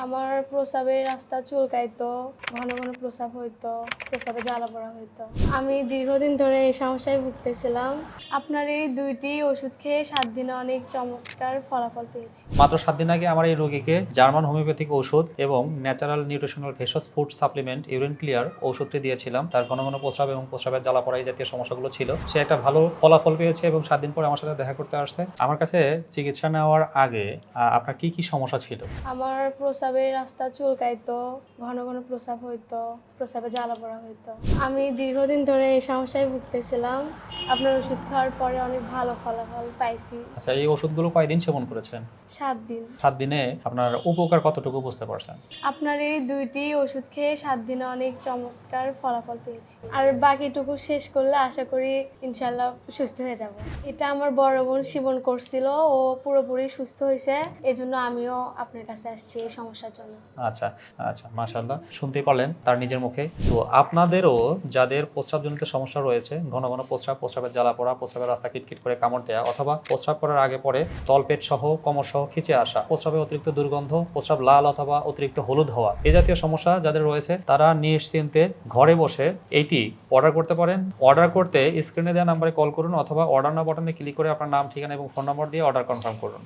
আমার প্রস্রাবের রাস্তা চুলকাইতো, ঘন ঘন প্রস্রাব হইতো, প্রস্রাবে জ্বালা পোড়া হইতো। আমি দীর্ঘদিন ধরে এই সমস্যায় ভুগতেছিলাম। আপনার এই 2টি ওষুধ খেয়ে 7 দিনে অনেক চমৎকার ফলাফল পেয়েছি। মাত্র 7 দিন আগে আমার এই রোগীকে জার্মান হোমিওপ্যাথিক ঔষধ এবং ন্যাচারাল নিউট্রিশনাল ভেষজ ফুড সাপ্লিমেন্ট ইউরিন ক্লিয়ার ঔষধটি দিয়েছিলাম। তার ঘন ঘন প্রস্রাব এবং প্রস্রাবের জ্বালা পোড়া এই জাতীয় সমস্যাগুলো ছিল। সে একটা ভালো ফলাফল পেয়েছে এবং 7 দিন পরে আমার সাথে দেখা করতে আসছে। আমার কাছে চিকিৎসা নেওয়ার আগে আপনার কি কি সমস্যা ছিল? আমার প্রস্রাবের রাস্তা চুলকাইতো, ঘন ঘন প্রস্রাব হইতো, প্রস্রাবে জ্বালা পোড়া হইতো। আমি দীর্ঘদিন ধরে এই সমস্যায় ভুগতেছিলাম। আপনার ওষুধ খাওয়ার পরে অনেক ভালো ফলাফল পাইছি। আচ্ছা, এই ওষুধগুলো কয়দিন সেবন করেছেন? 7 দিন। 7 দিনে আপনার উপকার কতটুকু বুঝতে পারছেন? আপনার এই 2টি ওষুধ খেয়ে 7 দিনে অনেক চমৎকার ফলাফল পেয়েছি। আর বাকিটুকু শেষ করলে আশা করি ইনশাল্লাহ সুস্থ হয়ে যাব। এটা আমার বড় বোন সেবন করছিল, ও পুরোপুরি সুস্থ হয়েছে। এজন্য আমিও আপনার কাছে আসছি এই সমস্যার জন্য। আচ্ছা আচ্ছা, মাশাআল্লাহ, শুনতেই পারলেন তার নিজের মুখে। তো আপনাদেরও যাদের প্রস্রাবজনিত সমস্যা রয়েছে, ঘন ঘন প্রস্রাব, প্রস্রাবের জ্বালা পোড়া, প্রস্রাবের রাস্তা কিটকিট করে কামড় দেওয়া, অথবা প্রস্রাব করার আগে পরে তলপেট সহ কোমর সহ খিচে আসা, প্রস্রাবে অতিরিক্ত দুর্গন্ধ, প্রস্রাব লাল অথবা অতিরিক্ত হলুদ হওয়া, এই জাতীয় সমস্যা যাদের রয়েছে তারা নিশ্চিন্তে ঘরে বসে এইটি অর্ডার করতে পারেন। অর্ডার করতে স্ক্রিনে দেওয়া নাম্বারে কল করুন অথবা অর্ডার নাও বাটনে ক্লিক করে আপনার নাম, ঠিকানা এবং ফোন নম্বর দিয়ে অর্ডার কনফার্ম করুন।